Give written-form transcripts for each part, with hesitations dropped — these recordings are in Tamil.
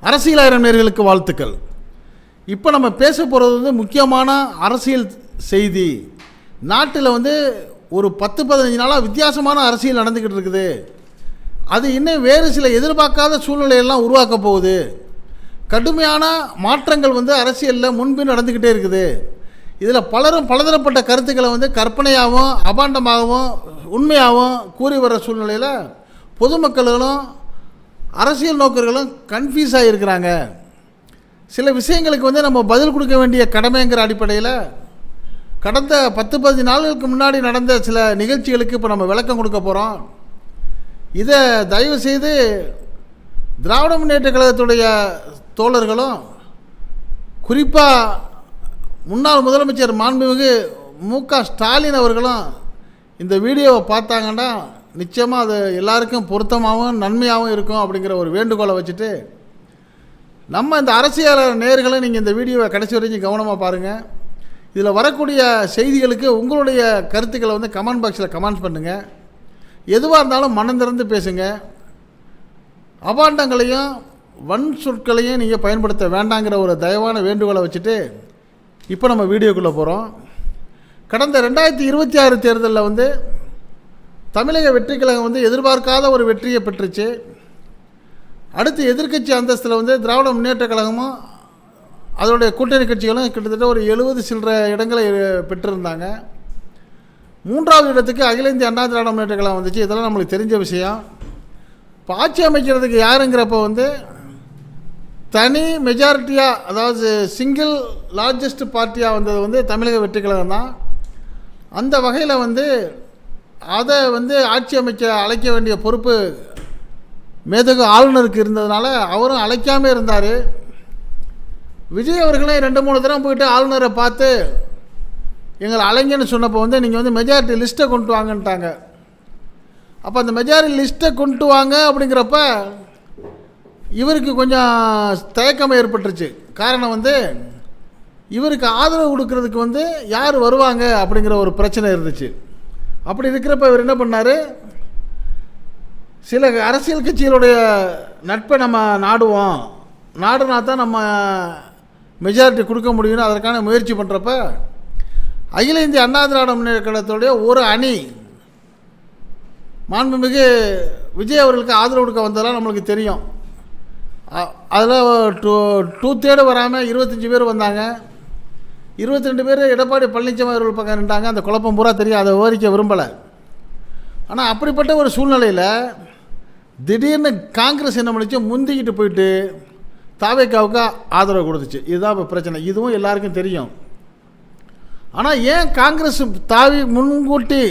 அரசியலாயிரம் நேயர்களுக்கு வாழ்த்துக்கள். இப்போ நம்ம பேச போகிறது முக்கியமான அரசியல் செய்தி. நாட்டில் ஒரு 10-15 நாளாக வித்தியாசமான அரசியல் நடந்துக்கிட்டு இருக்குது. அது இன்னும் வேறு சில எதிர்பார்க்காத சூழ்நிலையெல்லாம் உருவாக்க போகுது. கடுமையான மாற்றங்கள் அரசியலில் முன்பின் நடந்துக்கிட்டே இருக்குது. இதில் பலரும் பலதரப்பட்ட கருத்துக்களை கற்பனையாகவும் அபாண்டமாகவும் உண்மையாகவும் கூறி வர்ற சூழ்நிலையில் பொதுமக்களும் அரசியல் நோக்கர்களும் கன்ஃபியூஸ் ஆகியிருக்கிறாங்க. சில விஷயங்களுக்கு நம்ம பதில் கொடுக்க வேண்டிய கடமைங்கிற அடிப்படையில் கடந்த 10-15 நாட்களுக்கு முன்னாடி நடந்த சில நிகழ்ச்சிகளுக்கு இப்போ நம்ம விளக்கம் கொடுக்க போகிறோம். இதை தயவு செய்து திராவிட முன்னேற்ற கழகத்துடைய தோழர்களும் குறிப்பாக முன்னாள் முதலமைச்சர் மாண்புமிகு மு.க. ஸ்டாலின் அவர்களும் இந்த வீடியோவை பார்த்தாங்கன்னா நிச்சயமாக அது எல்லாருக்கும் பொருத்தமாகவும் நன்மையாகவும் இருக்கும் அப்படிங்கிற ஒரு வேண்டுகோளை வச்சுட்டு, நம்ம இந்த அரசியல் நேயர்களை நீங்கள் இந்த வீடியோவை கடைசி வரைக்கும் கவனமாக பாருங்கள். இதில் வரக்கூடிய செய்திகளுக்கு உங்களுடைய கருத்துக்களை கமெண்ட் பாக்ஸில் கமெண்ட் பண்ணுங்கள். எதுவாக இருந்தாலும் மனம் திறந்து பேசுங்க. அபாண்டங்களையும் வன் சொற்களையும் நீங்கள் பயன்படுத்த வேண்டாங்கிற ஒரு தயவான வேண்டுகோளை வச்சுட்டு இப்போ நம்ம வீடியோக்குள்ளே போகிறோம். கடந்த 2026 தேர்தலில் தமிழக வெற்றி கழகம் எதிர்பார்க்காத ஒரு வெற்றியை பெற்றுச்சு. அடுத்து எதிர்க்கட்சி அந்தஸ்தில் திராவிட முன்னேற்ற கழகமும் அதனுடைய கூட்டணி கட்சிகளும் கிட்டத்தட்ட ஒரு 70 சில்லற இடங்களை பெற்றிருந்தாங்க. 3வது இடத்துக்கு அகில இந்திய அண்ணா திராவிட முன்னேற்ற கழகம் வந்துச்சு. இதெல்லாம் நம்மளுக்கு தெரிஞ்ச விஷயம். இப்போ ஆட்சி அமைக்கிறதுக்கு யாருங்கிறப்ப தனி மெஜாரிட்டியாக, அதாவது சிங்கிள் லார்ஜஸ்ட் பார்ட்டியாக வந்தது தமிழக வெற்றி கழகம் தான். அந்த வகையில் அதை ஆட்சி அமைக்க அழைக்க வேண்டிய பொறுப்பு மேதகு ஆளுநருக்கு இருந்ததுனால அவரும் அழைக்காமல் இருந்தார். விஜய் அவர்களே 2-3 தடவை போயிட்டு ஆளுநரை பார்த்து எங்களை அழைங்கன்னு சொன்னப்போ நீங்கள் மெஜாரிட்டி லிஸ்ட்டை கொண்டு வாங்கன்ட்டாங்க. அப்போ அந்த மெஜாரிட்டி லிஸ்ட்டை கொண்டு வாங்க அப்படிங்கிறப்ப இவருக்கு கொஞ்சம் தயக்கம் ஏற்பட்டுருச்சு. காரணம் இவருக்கு ஆதரவு கொடுக்கறதுக்கு யார் வருவாங்க அப்படிங்கிற ஒரு பிரச்சனை இருந்துச்சு. அப்படி இருக்கிறப்ப இவர் என்ன பண்ணார், சில அரசியல் கட்சிகளுடைய நட்பை நம்ம நாடுனா தான் நம்ம மெஜாரிட்டி கொடுக்க முடியும்னு அதற்கான முயற்சி பண்ணுறப்ப அகில இந்திய அண்ணா திராவிட முன்னேற்ற கழகத்துடைய ஒரு அணி மாண்புமிகு விஜய் அவர்களுக்கு ஆதரவு கொடுக்க வந்ததெல்லாம் நம்மளுக்கு தெரியும். அதில் 2/3 வராமல் 25 பேர் வந்தாங்க. 22 பேர் எடப்பாடி பழனிசாமி அவர்கள் பக்கம் நின்றாங்க. அந்த குழப்பம் பூரா தெரியும், அதை விவரிக்க விரும்பலை. ஆனால் அப்படிப்பட்ட ஒரு சூழ்நிலையில் திடீர்னு காங்கிரஸ் என்ன பண்ணிச்சு, முந்திக்கிட்டு போயிட்டு தாவேக்காவுக்கு ஆதரவு கொடுத்துச்சு. இதுதான் இப்போ பிரச்சனை. இதுவும் எல்லாருக்கும் தெரியும். ஆனால் ஏன் காங்கிரஸ் தாவி முன்கூட்டி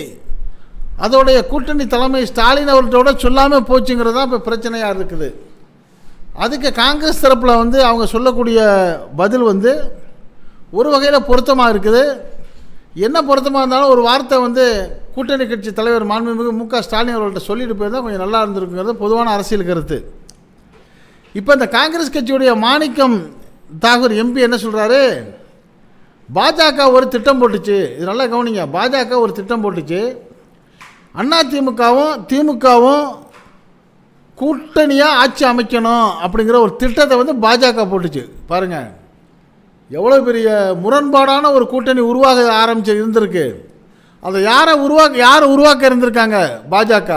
அதோடைய கூட்டணி தலைமை ஸ்டாலின் அவர்களோட சொல்லாமல் போச்சுங்கிறது தான் இப்போ பிரச்சனையாக இருக்குது. அதுக்கு காங்கிரஸ் தரப்பில் அவங்க சொல்லக்கூடிய பதில் ஒரு வகையில் பொருத்தமாக இருக்குது. என்ன பொருத்தமாக இருந்தாலும் ஒரு வார்த்தை கூட்டணி கட்சி தலைவர் மாண்புமிகு மு.க. ஸ்டாலின் அவர்கள்ட்ட சொல்லிட்டு போயிருந்தால் கொஞ்சம் நல்லா இருந்திருக்குங்கிறது பொதுவான அரசியல் கருத்து. இப்போ இந்த காங்கிரஸ் கட்சியுடைய மாணிக்கம் தாகூர் எம்பி என்ன சொல்கிறாரு, பாஜக ஒரு திட்டம் போட்டுச்சு. இது நல்லா கவனிங்க. பாஜக ஒரு திட்டம் போட்டுச்சு. திமுகவும் கூட்டணியாக ஆட்சி அமைக்கணும் அப்படிங்கிற ஒரு திட்டத்தை பாஜக போட்டுச்சு. பாருங்கள், எவ்வளோ பெரிய முரண்பாடான ஒரு கூட்டணி உருவாக இருந்திருக்கு. அதை யார் உருவாக்க இருந்திருக்காங்க, பாஜக.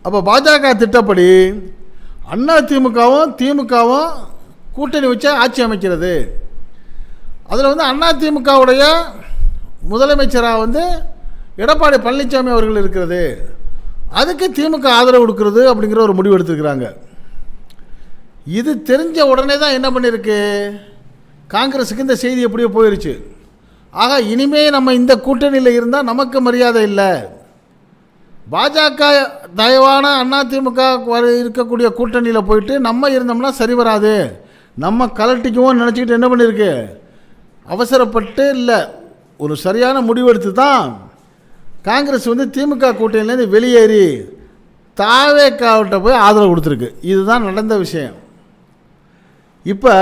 அப்போ பாஜக திட்டப்படி திமுகவும் கூட்டணி வச்சு ஆட்சி அமைக்கிறது. அதில் அதிமுகவுடைய முதலமைச்சராக எடப்பாடி பழனிசாமி அவர்கள் இருக்கிறது. அதுக்கு திமுக ஆதரவு கொடுக்கறது அப்படிங்கிற ஒரு முடிவு எடுத்துருக்கிறாங்க. இது தெரிஞ்ச உடனே தான் என்ன பண்ணியிருக்கு, காங்கிரஸுக்கு இந்த செய்தி எப்படியோ போயிடுச்சு. ஆக இனிமே நம்ம இந்த கூட்டணியில் இருந்தால் நமக்கு மரியாதை இல்லை. பாஜக தயவான அதிமுக இருக்கக்கூடிய கூட்டணியில் போயிட்டு நம்ம இருந்தோம்னா சரி வராது, நம்ம கலட்டிக்குவோம் நினச்சிக்கிட்டு என்ன பண்ணியிருக்கு, அவசரப்பட்டு இல்லை, ஒரு சரியான முடிவெடுத்து தான் காங்கிரஸ் திமுக கூட்டணியிலேருந்து வெளியேறி தாவேக்காவிட்ட போய் ஆதரவு கொடுத்துருக்கு. இதுதான் நடந்த விஷயம். இப்போ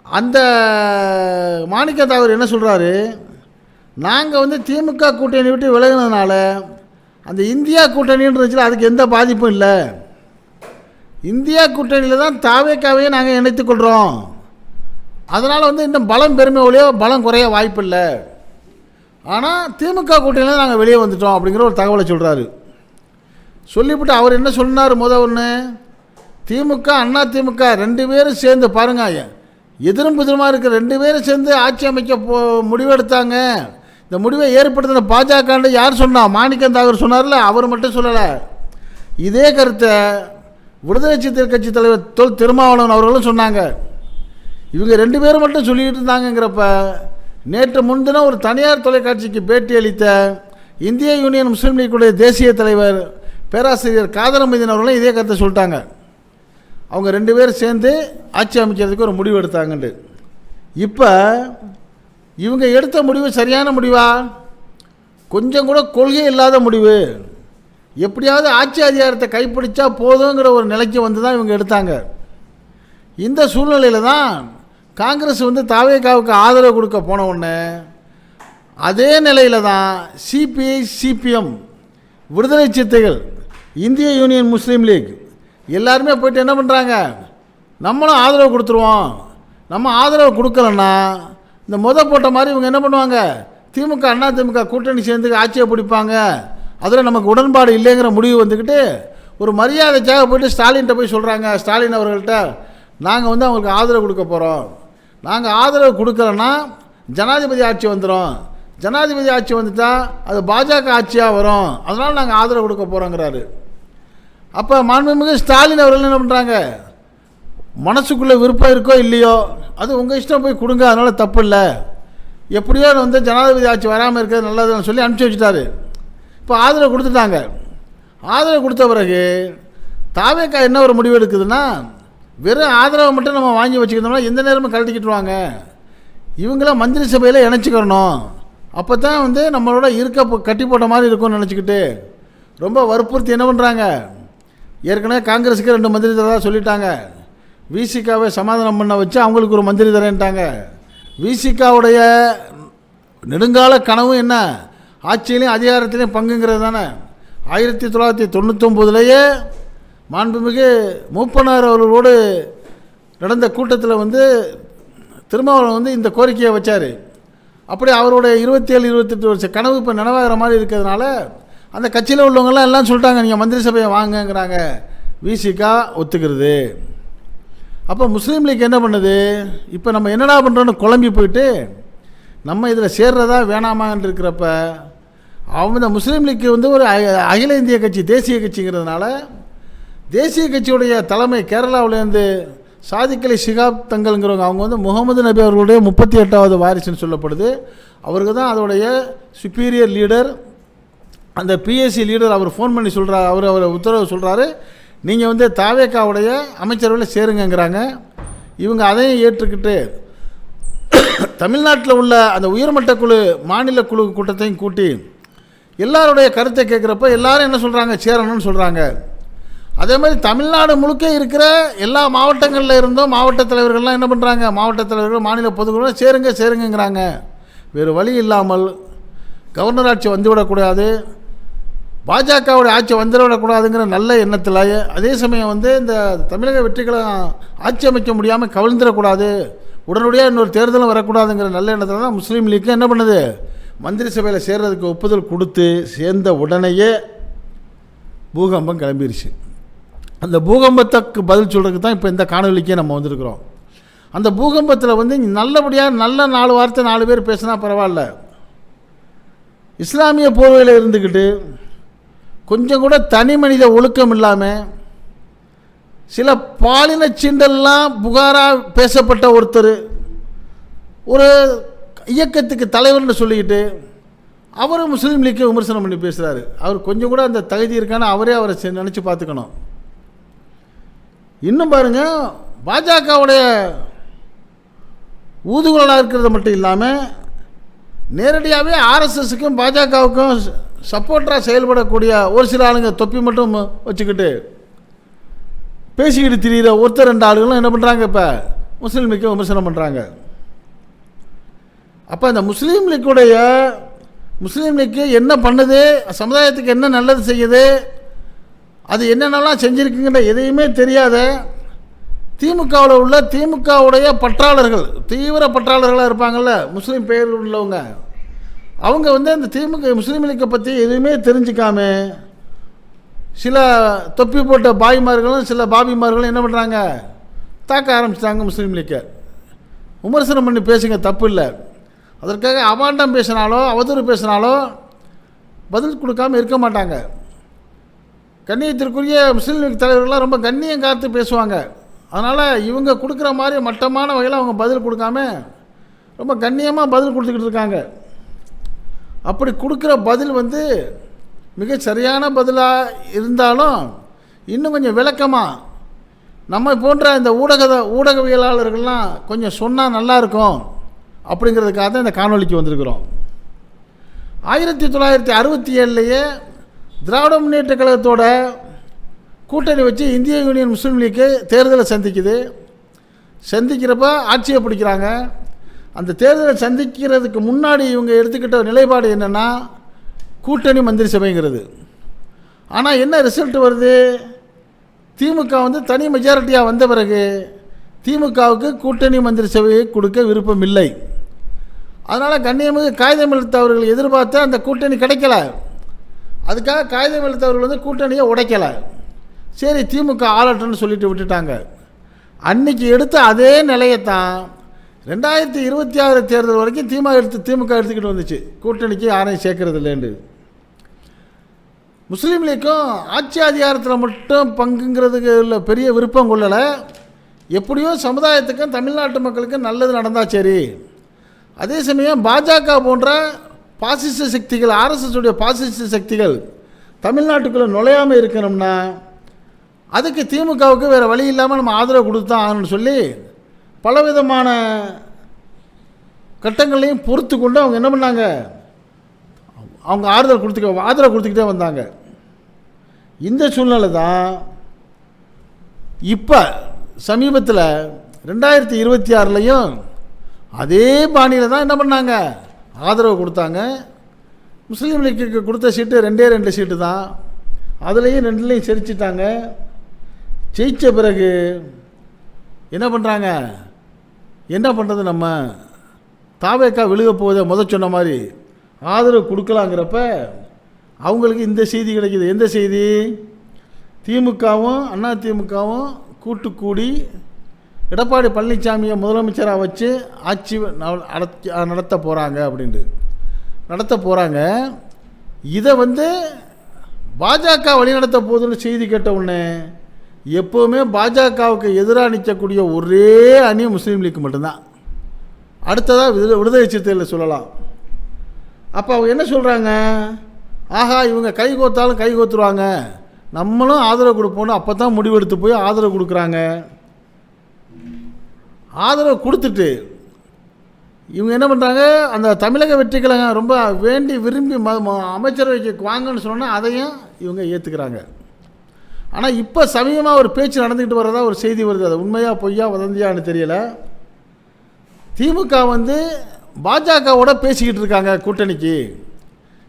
அந்த மாணிக்க தாகூர் என்ன சொல்கிறாரு, நாங்கள் திமுக கூட்டணி விட்டு விலகினதுனால அந்த இந்தியா கூட்டணின்னு இருந்துச்சுன்னா அதுக்கு எந்த பாதிப்பும் இல்லை. இந்தியா கூட்டணியில் தான் தாவேக்காவையே நாங்கள் இணைத்துக்கொள்கிறோம். அதனால் வந்து இன்னும் பலம் பெருமை ஒழியோ பலம் குறைய வாய்ப்பில்லை. ஆனால் திமுக கூட்டணியில் நாங்கள் வெளியே வந்துட்டோம் அப்படிங்கிற ஒரு தகவலை சொல்கிறாரு. சொல்லிவிட்டு அவர் என்ன சொன்னார்? ஒன்று, திமுக அண்ணா திமுக 2 பேரும் சேர்ந்து பாருங்க, எதிரும் புதிருமாக இருக்கிற 2 பேரும் சேர்ந்து ஆட்சி அமைக்க முடிவெடுத்தாங்க. இந்த முடிவை ஏற்படுத்தின பாஜக யார் சொன்னா? மாணிக்கம் தாகூர் சொன்னார்ல, அவர் மட்டும் சொல்லலை. இதே கருத்தை விடுதலை சிறுத்தைகள் கட்சி தலைவர் தொல் திருமாவளவன் அவர்களும் சொன்னாங்க. இவங்க 2 பேரும் மட்டும் சொல்லிக்கிட்டு இருந்தாங்கங்கிறப்ப நேற்று முன்தினம் ஒரு தனியார் தொலைக்காட்சிக்கு பேட்டி அளித்த இந்திய யூனியன் முஸ்லீம் லீக்குடைய தேசிய தலைவர் பேராசிரியர் காதரமதீன் அவர்களும் இதே கருத்தை சொல்லிட்டாங்க. அவங்க 2 பேரும் சேர்ந்து ஆட்சி அமைக்கிறதுக்கு ஒரு முடிவு எடுத்தாங்கண்டு. இப்போ இவங்க எடுத்த முடிவு சரியான முடிவா? கொஞ்சம் கூட கொள்கை இல்லாத முடிவு. எப்படியாவது ஆட்சி அதிகாரத்தை கைப்பிடிச்சா போதுங்கிற ஒரு நிலைக்கு வந்து தான் இவங்க எடுத்தாங்க. இந்த சூழ்நிலையில் தான் காங்கிரஸ் வந்து தாவேகாவுக்கு ஆதரவு கொடுக்க போன உடனே அதே நிலையில் தான் சிபிஐ சிபிஎம் விடுதலை சிறுத்தைகள் இந்திய யூனியன் முஸ்லீம் லீக் எல்லாருமே போய்ட்டு என்ன பண்ணுறாங்க? நம்மளும் ஆதரவு கொடுத்துருவோம். நம்ம ஆதரவு கொடுக்கலன்னா இந்த போட்ட மாதிரி இவங்க என்ன பண்ணுவாங்க? திமுக அண்ணா திமுக கூட்டணி சேர்ந்து ஆட்சியை பிடிப்பாங்க. அதில் நமக்கு உடன்பாடு இல்லைங்கிற முடிவு வந்துக்கிட்டு ஒரு மரியாதைக்காக போய்ட்டு ஸ்டாலின்கிட்ட போய் சொல்கிறாங்க. ஸ்டாலின் அவர்கள்ட்ட நாங்கள் வந்து அவங்களுக்கு ஆதரவு கொடுக்க போகிறோம். நாங்கள் ஆதரவு கொடுக்கலன்னா ஜனாதிபதி ஆட்சி வந்துடும். ஜனாதிபதி ஆட்சி வந்துட்டால் அது பாஜக ஆட்சியாக வரும். அதனால் நாங்கள் ஆதரவு கொடுக்க போகிறோங்கிறாரு. அப்போ மாண்புமிகு ஸ்டாலின் அவர்கள் என்ன பண்ணுறாங்க? மனசுக்குள்ளே விருப்பம் இருக்கோ இல்லையோ அது உங்கள் இஷ்டம், போய் கொடுங்க, அதனால் தப்பு இல்லை, எப்படியோ வந்து ஜனாதிபதி ஆட்சி வராமல் இருக்கிறது நல்லதுன்னு சொல்லி அனுப்பிச்சி வச்சுட்டாரு. இப்போ ஆதரவு கொடுத்துட்டாங்க. ஆதரவு கொடுத்த பிறகு தாவேக்கா என்ன ஒரு முடிவு எடுக்குதுன்னா, வெறும் ஆதரவை மட்டும் நம்ம வாங்கி வச்சுக்கிட்டோம்னா எந்த நேரமும் கழட்டிக்கிட்டுருவாங்க. இவங்களாம் மந்திரி சபையில் இணைச்சிக்கிறணும். அப்போ தான் வந்து நம்மளோட கட்டி போட்ட மாதிரி இருக்கும்னு நினச்சிக்கிட்டு ரொம்ப வற்புறுத்தி என்ன பண்ணுறாங்க? ஏற்கனவே காங்கிரஸுக்கு 2 மந்திரி தரதாக சொல்லிட்டாங்க. விசிகாவை சமாதானம் பண்ண வச்சு அவங்களுக்கு ஒரு மந்திரி தரேன்ட்டாங்க. விசிகாவுடைய நெடுங்கால கனவு என்ன? ஆட்சியிலையும் அதிகாரத்திலையும் பங்குங்கிறது தானே. 1999 மாண்புமிகு மூப்பனார் அவர்களோடு நடந்த கூட்டத்தில் வந்து திருமாவளவன் வந்து இந்த கோரிக்கையை வச்சார். அப்படி அவருடைய 27-28 வருஷ கனவு இப்போ நினைவாகிற மாதிரி இருக்கிறதுனால அந்த கட்சியில் உள்ளவங்கெல்லாம் எல்லாம் சொல்லிட்டாங்க, நீங்கள் மந்திரி சபையை வாங்கங்கிறாங்க. விசிகா ஒத்துக்கிறது. அப்போ முஸ்லீம் லீக் என்ன பண்ணுது? இப்போ நம்ம என்னடா பண்ணுறோன்னு குழம்பி போயிட்டு நம்ம இதில் சேர்றதா வேணாமான்னு இருக்கிறப்ப அவங்க இந்த முஸ்லீம் லீக் வந்து ஒரு அகில இந்திய கட்சி, தேசிய கட்சிங்கிறதுனால தேசிய கட்சியுடைய தலைமை கேரளாவிலேருந்து சாதிக் அலி ஷிகாப் தங்கள்ங்கிறவங்க, அவங்க வந்து முகமது நபி அவர்களுடைய 38வது வாரிசுன்னு சொல்லப்படுது. அவருக்கு தான் அதோடைய சுப்பீரியர் லீடர். அந்த பிஎஸ்சி லீடர் அவர் ஃபோன் பண்ணி சொல்கிறார், அவர் உத்தரவு சொல்கிறாரு, நீங்கள் வந்து தாவேக்காவுடைய அமைச்சரவையில் சேருங்கிறாங்க. இவங்க அதையும் ஏற்றுக்கிட்டு தமிழ்நாட்டில் உள்ள அந்த உயர்மட்ட குழு மாநில குழு கூட்டத்தையும் கூட்டி எல்லாருடைய கருத்தை கேட்குறப்ப எல்லாரும் என்ன சொல்கிறாங்க? சேரணும்னு சொல்கிறாங்க. அதே மாதிரி தமிழ்நாடு முழுக்க இருக்கிற எல்லா மாவட்டங்களில் இருந்தும் மாவட்ட தலைவர்கள்லாம் என்ன பண்ணுறாங்க? மாவட்ட தலைவர்கள் மாநில பொதுக்குழு சேருங்கிறாங்க. வேறு வழி இல்லாமல் கவர்னர் ஆட்சி வந்துவிடக்கூடாது, பாஜகவுடைய ஆட்சி வந்துவிடக்கூடாதுங்கிற நல்ல எண்ணத்தில், அதே சமயம் வந்து இந்த தமிழக வெற்றிக்கழகம் ஆட்சி அமைக்க முடியாமல் கவிழ்ந்துடக்கூடாது, உடனடியாக இன்னொரு தேர்தலும் வரக்கூடாதுங்கிற நல்ல எண்ணத்தில் தான் முஸ்லீம் லீக் என்ன பண்ணுது? மந்திரி சபையில் சேர்றதுக்கு ஒப்புதல் கொடுத்து சேர்ந்த உடனேயே பூகம்பம் கிளம்பிருச்சு. அந்த பூகம்பத்துக்கு பதில் சொல்கிறதுக்கு தான் இப்போ இந்த காணொலிக்கே நம்ம வந்திருக்கிறோம். அந்த பூகம்பத்தில் வந்து நல்லபடியாக நல்ல 4 வார்த்தை 4 பேர் பேசினா பரவாயில்ல. இஸ்லாமிய போர்வையில் இருந்துக்கிட்டு கொஞ்சம் கூட தனி மனித ஒழுக்கம் இல்லாமல் சில பாலின சீண்டல்லாம் புகாராக பேசப்பட்ட ஒருத்தர் ஒரு இயக்கத்துக்கு தலைவர்னு சொல்லிக்கிட்டு அவர் முஸ்லீம் லீக்கை விமர்சனம் பண்ணி பேசுகிறாரு. அவர் கொஞ்சம் கூட அந்த தகுதி இருக்கான்னு அவரை நினச்சி பார்த்துக்கணும். இன்னும் பாருங்கள், பாஜகவுடைய ஊதுகுழலாக இருக்கிறது மட்டும் இல்லாமல் நேரடியாகவே ஆர்எஸ்எஸ்க்கும் பாஜகவுக்கும் சப்போர்ட்டராக செயல்படக்கூடிய ஒரு சில ஆளுங்க தொப்பி மட்டும் வச்சுக்கிட்டு பேசிக்கிட்டு திரிகிற ஒருத்தர் 2 ஆளுகளும் என்ன பண்ணுறாங்க? இப்போ முஸ்லீம் லீக்கை விமர்சனம் பண்ணுறாங்க. அப்போ இந்த முஸ்லீம் லீக்கு என்ன பண்ணுது, சமுதாயத்துக்கு என்ன நல்லது செய்யுது, அது என்னென்னலாம் செஞ்சுருக்குங்கிற எதையுமே தெரியாத திமுகவில் உள்ள திமுகவுடைய பற்றாளர்கள், தீவிர பற்றாளர்களாக இருப்பாங்கள்ல, முஸ்லீம் பெயர் உள்ளவங்க, அவங்க வந்து அந்த திமுக முஸ்லீம் லீக்கை பற்றி எதுவுமே தெரிஞ்சிக்காம சில தொப்பி போட்ட பாய்மார்களும் சில பாபிமார்களும் என்ன பண்ணுறாங்க, தாக்க ஆரம்பிச்சிட்டாங்க முஸ்லீம் லீக்கை. விமர்சனம் பண்ணி பேசுங்க, தப்பு இல்லை. அதற்காக அபாண்டம் பேசினாலோ அவதூறு பேசினாலோ பதில் கொடுக்காமல் இருக்க மாட்டாங்க. கண்ணியத்திற்குரிய முஸ்லீம் லீக் தலைவர்கள்லாம் ரொம்ப கண்ணியம் காத்து பேசுவாங்க. அதனால் இவங்க கொடுக்குற மாதிரி மட்டமான வகையில் அவங்க பதில் கொடுக்காம ரொம்ப கண்ணியமாக பதில் கொடுத்துக்கிட்டு இருக்காங்க. அப்படி கொடுக்குற பதில் வந்து மிக சரியான பதிலாக இருந்தாலும் இன்னும் கொஞ்சம் விளக்கமாக நம்ம போன்ற இந்த ஊடகவியலாளர்கள்லாம் கொஞ்சம் சொன்னால் நல்லாயிருக்கும் அப்படிங்கிறதுக்காக தான் இந்த காணொலிக்கு வந்திருக்கிறோம். 1967 திராவிட முன்னேற்ற கழகத்தோட கூட்டணி வச்சு இந்திய யூனியன் முஸ்லீம் லீக்கு தேர்தலை சந்திக்கிறப்ப ஆட்சியை பிடிக்கிறாங்க. அந்த தேர்தலை சந்திக்கிறதுக்கு முன்னாடி இவங்க எடுத்துக்கிட்ட நிலைப்பாடு என்னென்னா கூட்டணி மந்திரி சபைங்கிறது. ஆனால் என்ன ரிசல்ட் வருது, திமுக வந்து தனி மெஜாரிட்டியாக வந்த பிறகு திமுகவுக்கு கூட்டணி மந்திரி சபையை கொடுக்க விருப்பம் இல்லை. அதனால் கண்ணியமிகு காகிதம் எழுத்தவர்கள் எதிர்பார்த்த அந்த கூட்டணி கிடைக்கல. அதுக்காக காகிதம் எழுத்தவர்கள் வந்து கூட்டணியை உடைக்கலை. சரி, திமுக ஆளட்டுன்னு சொல்லிட்டு விட்டுட்டாங்க. அன்றைக்கி எடுத்த அதே நிலையத்தான் 2026 தேர்தல் வரைக்கும் திமுக எடுத்துக்கிட்டு வந்துச்சு, கூட்டணிக்கு யாரையும் சேர்க்கறது இல்லைன்னு. முஸ்லீம் லீக்கும் ஆட்சி அதிகாரத்தில் மட்டும் பங்குங்கிறதுக்கு இல்லை பெரிய விருப்பம் கொள்ளலை. எப்படியோ சமுதாயத்துக்கும் தமிழ்நாட்டு மக்களுக்கும் நல்லது நடந்தால் சரி. அதே சமயம் பாஜக போன்ற பாசிச சக்திகள், ஆர்எஸ்எஸ் உடைய பாசிச சக்திகள் தமிழ்நாட்டுக்குள்ளே நுழையாமல் இருக்கணும்னா அதுக்கு திமுகவுக்கு வேறு வழி இல்லாமல் நம்ம ஆதரவு கொடுத்தான் ஆகணும்னு சொல்லி பலவிதமான கட்டங்களையும் பொறுத்து கொண்டு அவங்க என்ன பண்ணாங்க, அவங்க ஆதரவு கொடுத்துக்கிட்டே வந்தாங்க. இந்த சூழ்நிலை தான் இப்போ சமீபத்தில் 2026 அதே பாணியில் தான் என்ன பண்ணாங்க, ஆதரவு கொடுத்தாங்க. முஸ்லீம் லீக்கு கொடுத்த சீட்டு 2 சீட்டு தான். அதுலேயும் 2லையும் செரிச்சிட்டாங்க. ஜெயித்த பிறகு என்ன பண்ணுறாங்க, என்ன பண்ணுறது, நம்ம தாவேக்கா விழுக போவதை சொன்ன மாதிரி ஆதரவு கொடுக்கலாங்கிறப்ப அவங்களுக்கு இந்த செய்தி கிடைக்கிது. எந்த செய்தி, திமுகவும் அதிமுகவும் கூட்டுக்கூடி எடப்பாடி பழனிசாமியை முதலமைச்சராக வச்சு ஆட்சி நடத்த போகிறாங்க அப்படின்ட்டு நடத்த போகிறாங்க. இதை வந்து பாஜக வழிநடத்த போகுதுன்னு செய்தி கேட்ட உடனே எப்போவுமே பாஜகவுக்கு எதிராக நிற்கக்கூடிய ஒரே அணி முஸ்லீம் லீக் மட்டும்தான். அடுத்ததாக விடுதலை சிறுத்தைகளில் சொல்லலாம். அப்போ அவங்க என்ன சொல்கிறாங்க, ஆஹா இவங்க கை கோத்தாலும் கை கோத்துருவாங்க, நம்மளும் ஆதரவு கொடுப்போன்னு அப்போ தான் முடிவெடுத்து போய் ஆதரவு கொடுக்குறாங்க. ஆதரவு கொடுத்துட்டு இவங்க என்ன பண்ணுறாங்க, அந்த தமிழக வெற்றி கழகம் ரொம்ப வேண்டி விரும்பி அமைச்சரவைக்கு வாங்கன்னு சொன்னால் அதையும் இவங்க ஏற்றுக்கிறாங்க. ஆனால் இப்போ சமீபமாக ஒரு பேச்சு நடந்துக்கிட்டு வர்றதா ஒரு செய்தி வருது. அது உண்மையாக பொய்யா வதந்தியான்னு தெரியலை. திமுக வந்து பாஜகவோட பேசிக்கிட்டு இருக்காங்க கூட்டணிக்கு.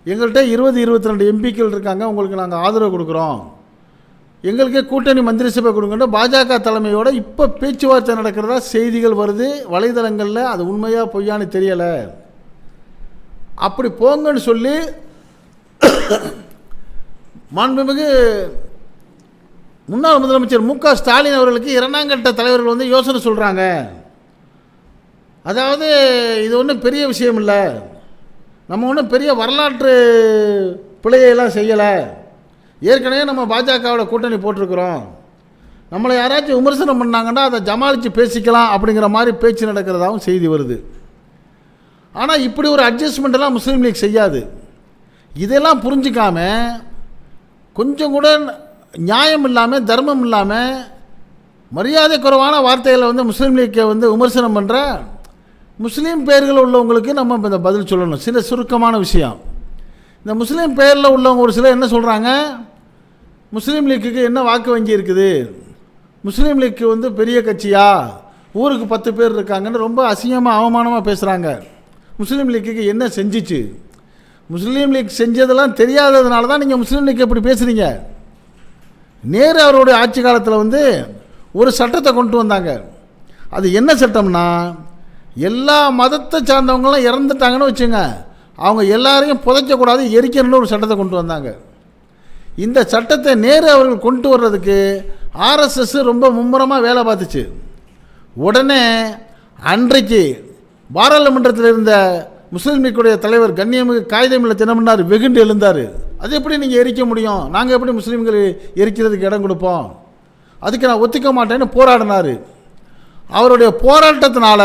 எங்கள்கிட்ட 20-22 எம்பிக்கள் இருக்காங்க, உங்களுக்கு நாங்கள் ஆதரவு கொடுக்குறோம், எங்களுக்கே கூட்டணி மந்திரி சபை கொடுங்கன்னு பாஜக தலைமையோட இப்போ பேச்சுவார்த்தை நடக்கிறதா செய்திகள் வருது வலைதளங்களில். அது உண்மையாக பொய்யான்னு தெரியலை. அப்படி போங்கன்னு சொல்லி மாண்புமிகு முன்னாள் முதலமைச்சர் மு.க. ஸ்டாலின் அவர்களுக்கு 2ஆம் கட்ட தலைவர்கள் வந்து யோசனை சொல்கிறாங்க. அதாவது இது ஒன்றும் பெரிய விஷயம் இல்லை, நம்ம ஒன்றும் பெரிய வரலாற்று பிழையெல்லாம் செய்யலை, ஏற்கனவே நம்ம பாஜகவோட கூட்டணி போட்டிருக்கிறோம், நம்மளை யாராச்சும் விமர்சனம் பண்ணாங்கன்னா அதை ஜமாளித்து பேசிக்கலாம் அப்படிங்கிற மாதிரி பேச்சு நடக்கிறதாகவும் செய்தி வருது. ஆனால் இப்படி ஒரு அட்ஜஸ்ட்மெண்ட்டெல்லாம் முஸ்லீம் லீக் செய்யாது. இதெல்லாம் புரிஞ்சிக்காம கொஞ்சம் கூட நியாயம் இல்லாமல் தர்மம் இல்லாமல் மரியாதை குறைவான வார்த்தைகளை வந்து முஸ்லீம் லீக்கை வந்து விமர்சனம் பண்ணுற முஸ்லீம் பெயர்கள் உள்ளவங்களுக்கு நம்ம இப்போ இந்த பதில் சொல்லணும். சில சுருக்கமான விஷயம், இந்த முஸ்லீம் பெயரில் உள்ளவங்க ஒரு சிலர் என்ன சொல்கிறாங்க, முஸ்லீம் லீக்குக்கு என்ன வாக்கு வங்கி இருக்குது, முஸ்லீம் லீக்கு வந்து பெரிய கட்சியா, ஊருக்கு 10 பேர் இருக்காங்கன்னு ரொம்ப அசிங்கமாக அவமானமாக பேசுகிறாங்க. முஸ்லீம் லீக்குக்கு என்ன செஞ்சிச்சு, முஸ்லீம் லீக் செஞ்சதெல்லாம் தெரியாததுனால தான் நீங்கள் முஸ்லீம் லீக் எப்படி பேசுகிறீங்க. நேரு அவருடைய ஆட்சி காலத்தில் வந்து ஒரு சட்டத்தை கொண்டு வந்தாங்க. அது என்ன சட்டம்னா, எல்லா மதத்தை சார்ந்தவங்களாம் இறந்துட்டாங்கன்னு வச்சுங்க, அவங்க எல்லாரையும் புதைக்கக்கூடாது, எரிக்கணும்னு ஒரு சட்டத்தை கொண்டு வந்தாங்க. இந்த சட்டத்தை நேரு அவர்கள் கொண்டு வர்றதுக்கு ஆர்எஸ்எஸ் ரொம்ப மும்முரமாக வேலை பார்த்துச்சு. உடனே அன்றைக்கு பாராளுமன்றத்தில் இருந்த முஸ்லீம் லீக்குடைய தலைவர் கண்ணியமிகு காயிதமில்ல தினமன்னார் வெகுண்டு எழுந்தார். அது எப்படி நீங்கள் எரிக்க முடியும், நாங்கள் எப்படி முஸ்லீம்கள் எரிக்கிறதுக்கு இடம் கொடுப்போம், அதுக்கு நான் ஒத்துக்க மாட்டேன்னு போராடினார். அவருடைய போராட்டத்தினால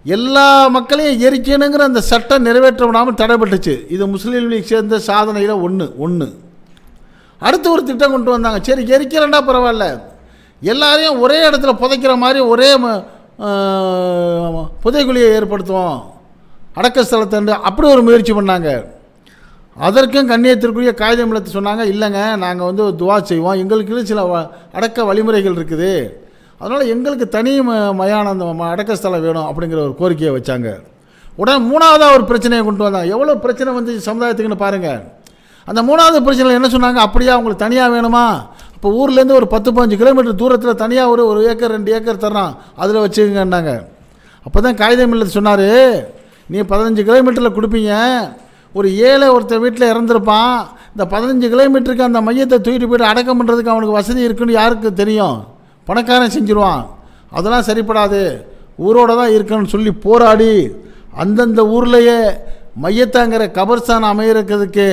எல்லா மக்களையும் எரிக்கணுங்கிற அந்த சட்டம் நிறைவேற்றப்படாமல் தடைப்பட்டுச்சு. இது முஸ்லீம் லீக் சேர்ந்த சாதனையில் ஒன்று. அடுத்து ஒரு திட்டம் கொண்டு வந்தாங்க. சரி, எரிக்கிறேன்டா பரவாயில்ல, எல்லாரையும் ஒரே இடத்துல புதைக்கிற மாதிரி ஒரே புதைக்குழியை ஏற்படுத்துவோம், அடக்க ஸ்தலத்தை, அப்படி ஒரு முயற்சி பண்ணாங்க. அதற்கும் கண்ணியத்திற்குரிய காயிதமில்லத்து சொன்னாங்க, இல்லைங்க, நாங்கள் வந்து துவா செய்வோம், எங்களுக்கு சில அடக்க வழிமுறைகள் இருக்குது, அதனால் எங்களுக்கு தனி மயான அடக்க ஸ்தலம் வேணும் அப்படிங்கிற ஒரு கோரிக்கையை வச்சாங்க. உடனே மூணாவதாக ஒரு பிரச்சனையை கொண்டு வந்தாங்க. எவ்வளோ பிரச்சனை வந்து சமுதாயத்துக்குன்னு பாருங்கள். அந்த மூணாவது பிரச்சனை என்ன சொன்னாங்க, அப்படியா உங்களுக்கு தனியாக வேணுமா, இப்போ ஊர்லேருந்து ஒரு 10-15 கிலோமீட்டர் தூரத்தில் தனியாக ஒரு ஏக்கர் 2 ஏக்கர் தர்றான், அதில் வச்சுக்கங்கன்னாங்க. அப்போ தான் காயிதமில்லத்து சொன்னார், நீ 15 கிலோமீட்டரில் கொடுப்பீங்க, ஒரு ஏழை ஒருத்தர் வீட்டில் இறந்துருப்பான், இந்த 15 கிலோமீட்டருக்கு அந்த மையத்தை தூக்கிட்டு போய்ட்டு அடக்கம் பண்ணுறதுக்கு அவனுக்கு வசதி இருக்குன்னு யாருக்கு தெரியும், பணக்காரன் செஞ்சுருவான், அதெல்லாம் சரிப்படாது, ஊரோடு தான் இருக்கணும்னு சொல்லி போராடி அந்தந்த ஊர்லேயே மையத்தாங்கிற கபர்ஸ்தான் அமைகிறதுக்கு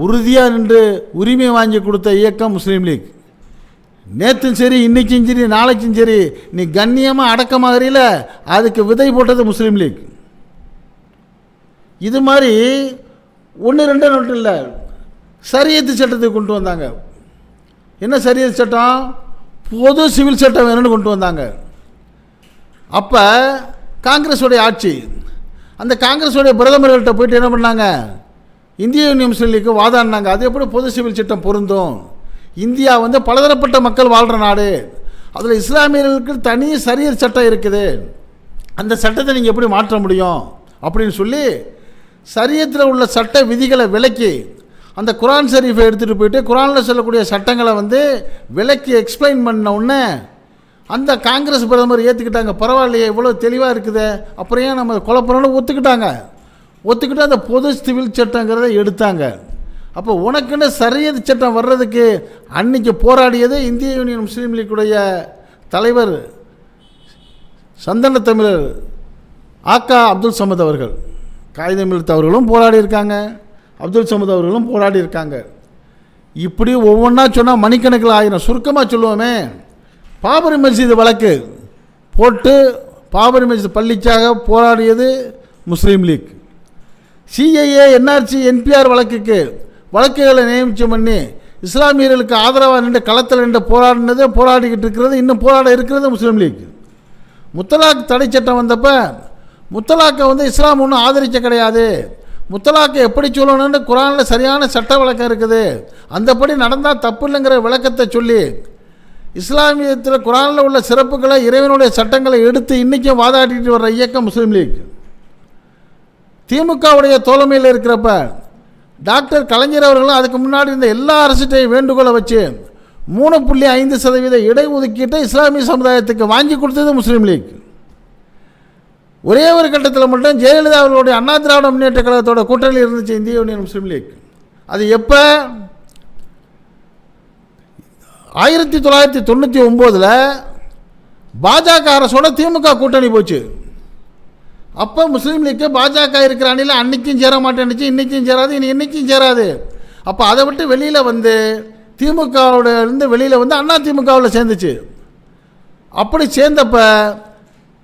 உறுதியாக நின்று உரிமை வாங்கி கொடுத்த இயக்கம் முஸ்லீம் லீக். நேற்றும் சரி, இன்றைக்கும் சரி, நாளைக்கும் சரி, நீ கண்ணியமாக அடக்கமாகறியில அதுக்கு விதை போட்டது முஸ்லீம் லீக். இது மாதிரி 1-2 நோட்டு இல்லை, சரியத்து சட்டத்தை கொண்டு வந்தாங்க. என்ன சரியத்து சட்டம், பொது சிவில் சட்டம் வேணும்னு கொண்டு வந்தாங்க. அப்போ காங்கிரஸுடைய ஆட்சி, அந்த காங்கிரஸுடைய பிரதமர்கள்ட்ட போயிட்டு என்ன பண்ணாங்க, இந்திய யூனியன் முஸ்லீம் லீக்கு வாதாடினாங்க, அது எப்படி பொது சிவில் சட்டம் பொருந்தும், இந்தியா வந்து பலதரப்பட்ட மக்கள் வாழ்கிற நாடு, அதில் இஸ்லாமியர்களுக்கு தனி சரியத் சட்டம் இருக்குது, அந்த சட்டத்தை நீங்கள் எப்படி மாற்ற முடியும் அப்படின்னு சொல்லி சரியத்தில் உள்ள சட்ட விதிகளை விலக்கி அந்த குரான் ஷரீஃபை எடுத்துகிட்டு போயிட்டு குரானில் சொல்லக்கூடிய சட்டங்களை வந்து விலக்கி எக்ஸ்பிளைன் பண்ண உடனே அந்த காங்கிரஸ் பிரதமர் ஏற்றுக்கிட்டாங்க. பரவாயில்லையே, இவ்வளோ தெளிவாக இருக்குது, அப்புறம் ஏன் நம்ம குழப்பறோன்னு ஒத்துக்கிட்டு அந்த பொது சிவில் சட்டங்கிறத எடுத்தாங்க. அப்போ உனக்குன்னு சரியத் சட்டம் வர்றதுக்கு அன்னைக்கு போராடியது இந்திய யூனியன் முஸ்லீம் லீக்குடைய தலைவர் சந்தன தமிழர் ஆக்கா அப்துல் சமத் அவர்கள். காயிதமில்லத்து அவர்களும் போராடி இருக்காங்க, அப்துல் சமத் அவர்களும் போராடி இருக்காங்க. இப்படி ஒவ்வொன்றா சொன்னால் மணிக்கணக்கில் ஆயிரம். சுருக்கமாக சொல்லுவோமே, பாபரி மஸ்ஜித் வழக்கு போட்டு பாபரி மஸ்ஜித் பள்ளிக்காக போராடியது முஸ்லீம் லீக். சிஐஏ, என்ஆர்சி, என்பிஆர் வழக்குகளை நியமிச்சு பண்ணி இஸ்லாமியர்களுக்கு ஆதரவாக நின்று களத்தில் நின்று போராடிக்கிட்டு இருக்கிறது, இன்னும் போராட இருக்கிறது முஸ்லீம் லீக். முத்தலாக் தடை சட்டம் வந்தப்போ முத்தலாக்கை வந்து இஸ்லாம் ஒன்றும் ஆதரிக்க கிடையாது, முத்தலாக்கை எப்படி சொல்லணும்னு குரானில் சரியான சட்ட விளக்கம் இருக்குது, அந்தப்படி நடந்தால் தப்பு இல்லைங்கிற விளக்கத்தை சொல்லி இஸ்லாமியத்தில் குரானில் உள்ள சிறப்புகளை இறைவனுடைய சட்டங்களை எடுத்து இன்றைக்கும் வாதாடிட்டு வர்ற இயக்கம் முஸ்லீம் லீக். திமுகவுடைய தோழமையில் இருக்கிறப்ப டாக்டர் கலைஞர் அவர்களும் அதுக்கு முன்னாடி இருந்த எல்லா அரசுட்டையும் வேண்டுகோளை வச்சு 3.5% இடஒதுக்கீட்டை இஸ்லாமிய சமுதாயத்துக்கு வாங்கி கொடுத்தது முஸ்லீம் லீக். ஒரே ஒரு கட்டத்தில் மட்டும் ஜெயலலிதா அவர்களுடைய அண்ணா திராவிட முன்னேற்ற கழகத்தோட கூட்டணியில் இருந்துச்சு இந்திய யூனியன் முஸ்லீம் லீக். அது எப்போ, 1999 பாஜக அரசோட திமுக கூட்டணி போச்சு. அப்போ முஸ்லீம் லீக்கு பாஜக இருக்கிற அணியில் அன்றைக்கும் சேர மாட்டேன்னுச்சு, இன்றைக்கும் சேராது, இனி என்றைக்கும் சேராது. அப்போ அதை விட்டு வெளியில் வந்து திமுகவோட இருந்து வெளியில் வந்து அண்ணா திமுகவில் சேர்ந்துச்சு. அப்படி சேர்ந்தப்ப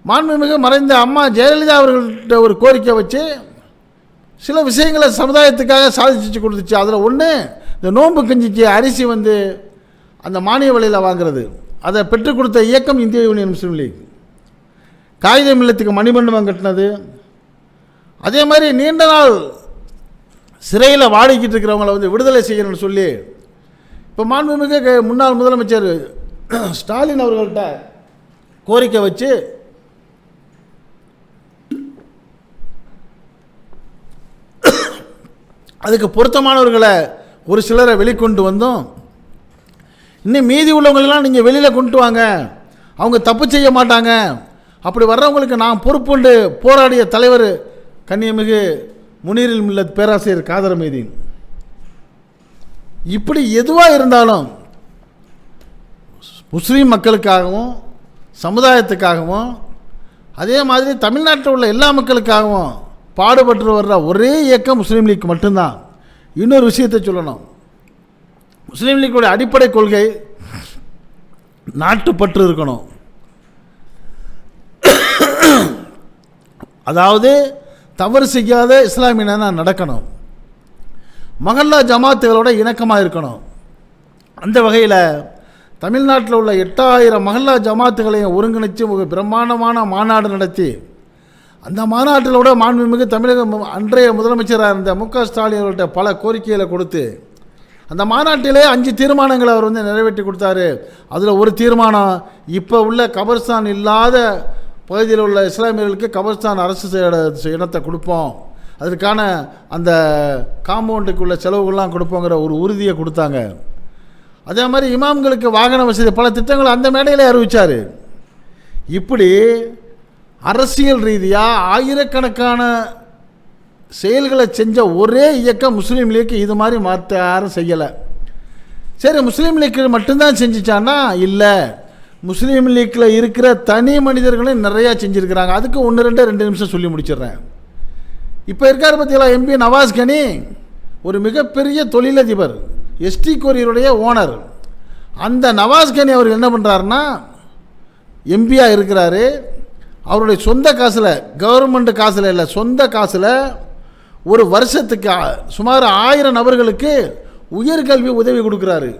மாண்புமிகு மறைந்த அம்மா ஜெயலலிதா அவர்கள்ட்ட ஒரு கோரிக்கை வச்சு சில விஷயங்களை சமுதாயத்துக்காக சாதிச்சு கொடுத்துச்சு. அதில் ஒன்று, இந்த நோன்பு கஞ்சிக்கு அரிசி வந்து அந்த மானிய விலையில் வாங்கிறது, அதை பெற்றுக் கொடுத்த இயக்கம் இந்திய யூனியன் முஸ்லீம் லீக். காயிதமில்லத்துக்கு மணிமண்டபம் கட்டினது, அதே மாதிரி நீண்ட நாள் சிறையில் வாடிக்கிட்டு இருக்கிறவங்களை வந்து விடுதலை செய்யணும்னு சொல்லி இப்போ மாண்புமிகு முன்னாள் முதலமைச்சர் ஸ்டாலின் அவர்கள்ட்ட கோரிக்கை வச்சு அதுக்கு பொருத்தமானவர்களை ஒரு சிலரை வெளிக்கொண்டு வந்தோம். இன்னும் மீதி உள்ளவங்களெல்லாம் நீங்கள் வெளியில் கொண்டு வாங்க, அவங்க தப்பு செய்ய மாட்டாங்க, அப்படி வர்றவங்களுக்கு நான் பொறுப்புண்டு போராடிய தலைவர் கண்ணியமிகு முனீரில் மில்லத் பேராசிரியர் காதர் மீதீன். இப்படி எதுவாக இருந்தாலும் முஸ்லீம் மக்களுக்காகவும் சமுதாயத்துக்காகவும் அதே மாதிரி தமிழ்நாட்டில் உள்ள எல்லா மக்களுக்காகவும் பாடுபட்டு வர்ற ஒரே இயக்கம் முஸ்லீம் லீக் மட்டும்தான். இன்னொரு விஷயத்தை சொல்லணும், முஸ்லீம் லீக்குடைய அடிப்படை கொள்கை நாட்டுப்பற்று இருக்கணும். அதாவது தவறு செய்யாத இஸ்லாமியனா நடக்கணும், மஹல்லா ஜமாத்துகளோட இணக்கமாக இருக்கணும். அந்த வகையில் தமிழ்நாட்டில் உள்ள 8000 மஹல்லா ஜமாத்துகளையும் ஒருங்கிணைச்சு ஒரு பிரம்மாண்டமான மாநாடு நடத்தி, அந்த மாநாட்டிலோட மாண்புமிகு தமிழக அன்றைய முதலமைச்சராக இருந்த மு.க. ஸ்டாலின் அவர்கள்ட்ட பல கோரிக்கைகளை கொடுத்து அந்த மாநாட்டிலே 5 தீர்மானங்களை அவர் நிறைவேற்றி கொடுத்தாரு. அதில் ஒரு தீர்மானம், இப்போ உள்ள கபர்ஸ்தான் இல்லாத பகுதியில் உள்ள இஸ்லாமியர்களுக்கு கபர்ஸ்தான் அரசு இடத்தை கொடுப்போம், அதற்கான அந்த காம்பவுண்டுக்குள்ள செலவுகள்லாம் கொடுப்போங்கிற ஒரு உறுதியை கொடுத்தாங்க. அதே மாதிரி இமாம்களுக்கு வாகன வசதி, பல திட்டங்களை அந்த மேடையில் அறிவித்தார். இப்படி அரசியல் ரீதியாக ஆயிரக்கணக்கான செயல்களை செஞ்ச ஒரே இயக்கம் முஸ்லீம் லீக். இது மாதிரி மற்ற யாரும் செய்யலை. சரி, முஸ்லீம் லீக் மட்டும்தான் செஞ்சிச்சான்னா இல்லை, முஸ்லீம் லீக்கில் இருக்கிற தனி மனிதர்களும் நிறையா செஞ்சுருக்கிறாங்க. அதுக்கு 1-2 நிமிஷம் சொல்லி முடிச்சிடுறேன். இப்போ இருக்கார் பார்த்தீங்களா எம்பி நவாஸ் கனி, ஒரு மிகப்பெரிய தொழிலதிபர், எஸ்டி கொரியருடைய ஓனர். அந்த நவாஸ் கனி அவர் என்ன பண்ணுறாருன்னா, எம்பியாக இருக்கிறாரு, அவருடைய சொந்த காசில், கவர்மெண்ட் காசில் இல்லை, சொந்த காசில் ஒரு வருஷத்துக்கு சுமார் 1000 நபர்களுக்கு உயர்கல்வி உதவி கொடுக்குறாரு.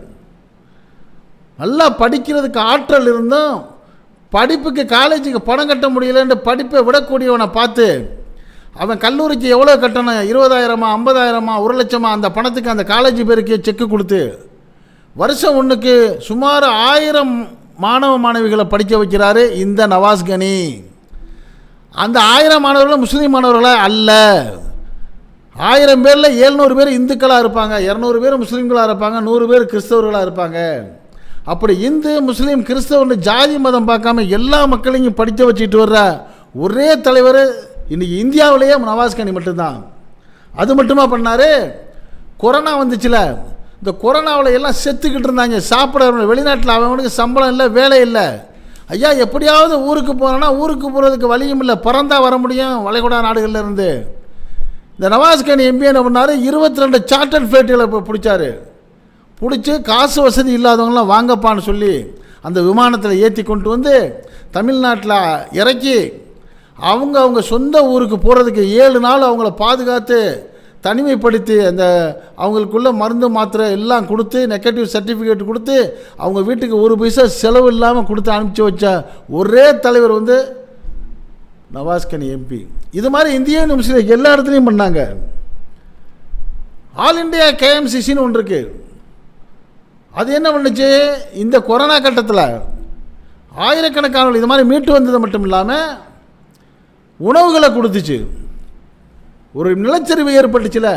நல்லா படிக்கிறதுக்கு ஆற்றல் இருந்தும் படிப்புக்கு காலேஜுக்கு பணம் கட்ட முடியலன்னு படிப்பை விடக்கூடியவனை பார்த்து அவன் கல்லூரிக்கு எவ்வளோ கட்டணும், 20,000 50,000 1 லட்சமா, அந்த பணத்துக்கு அந்த காலேஜ் பேருக்கு செக்கு கொடுத்து வருஷம் ஒன்றுக்கு சுமார் 1000 மாணவ மாணவிகளை படிக்க வைக்கிறாரு இந்த நவாஸ் கனி. அந்த 1000 மாணவர்களும் முஸ்லீம் மாணவர்களா அல்ல. 1000 பேரில் 700 பேர் இந்துக்களாக இருப்பாங்க, 200 பேர் முஸ்லீம்களாக இருப்பாங்க, 100 பேர் கிறிஸ்தவர்களாக இருப்பாங்க. அப்படி இந்து முஸ்லீம் கிறிஸ்தவன்னு ஜாதி மதம் பார்க்காம எல்லா மக்களையும் படிக்க வச்சுட்டு வர்ற ஒரே தலைவர் இன்றைக்கி இந்தியாவிலேயே நவாஸ் கனி மட்டும்தான். அது மட்டுமா பண்ணார்? கொரோனா வந்துச்சுல, இந்த கொரோனாவில் எல்லாம் செத்துக்கிட்டு இருந்தாங்க, சாப்பிட வெளிநாட்டில் அவனுக்கு சம்பளம் இல்லை, வேலை இல்லை. ஐயா எப்படியாவது ஊருக்கு போகிறோன்னா ஊருக்கு போகிறதுக்கு வழியும் இல்லை, பறந்தா வர முடியும் வளைகுடா நாடுகளில் இருந்து. இந்த நவாஸ் கனி எம்பி என்ன பண்ணார், 22 சார்ட்டர்ட் ஃப்ளைட்டுகளை இப்போ பிடிச்சி காசு வசதி இல்லாதவங்களாம் வாங்கப்பான்னு சொல்லி அந்த விமானத்தில் ஏற்றி கொண்டு வந்து தமிழ்நாட்டில் இறக்கி அவங்க சொந்த ஊருக்கு போகிறதுக்கு 7 நாள் அவங்கள பாதுகாத்து தனிமைப்படுத்தி அந்த அவங்களுக்குள்ள மருந்து மாத்திரை எல்லாம் கொடுத்து நெகட்டிவ் சர்டிஃபிகேட் கொடுத்து அவங்க வீட்டுக்கு 1 பைசா செலவு இல்லாமல் கொடுத்து அனுப்பிச்சி வச்ச ஒரே தலைவர் நவாஸ் கனி எம்பி. இது மாதிரி இந்திய முஸ்லீம் எல்லா இடத்துலையும் பண்ணாங்க. ஆல் இண்டியா கேஎம்சிசின்னு ஒன்று இருக்குது. அது என்ன பண்ணுச்சு, இந்த கொரோனா கட்டத்தில் ஆயிரக்கணக்கான இது மாதிரி மீட்டு வந்தது மட்டும் இல்லாமல் உணவுகளை கொடுத்துச்சு. ஒரு நிலச்சரிவு ஏற்பட்டுச்சுல,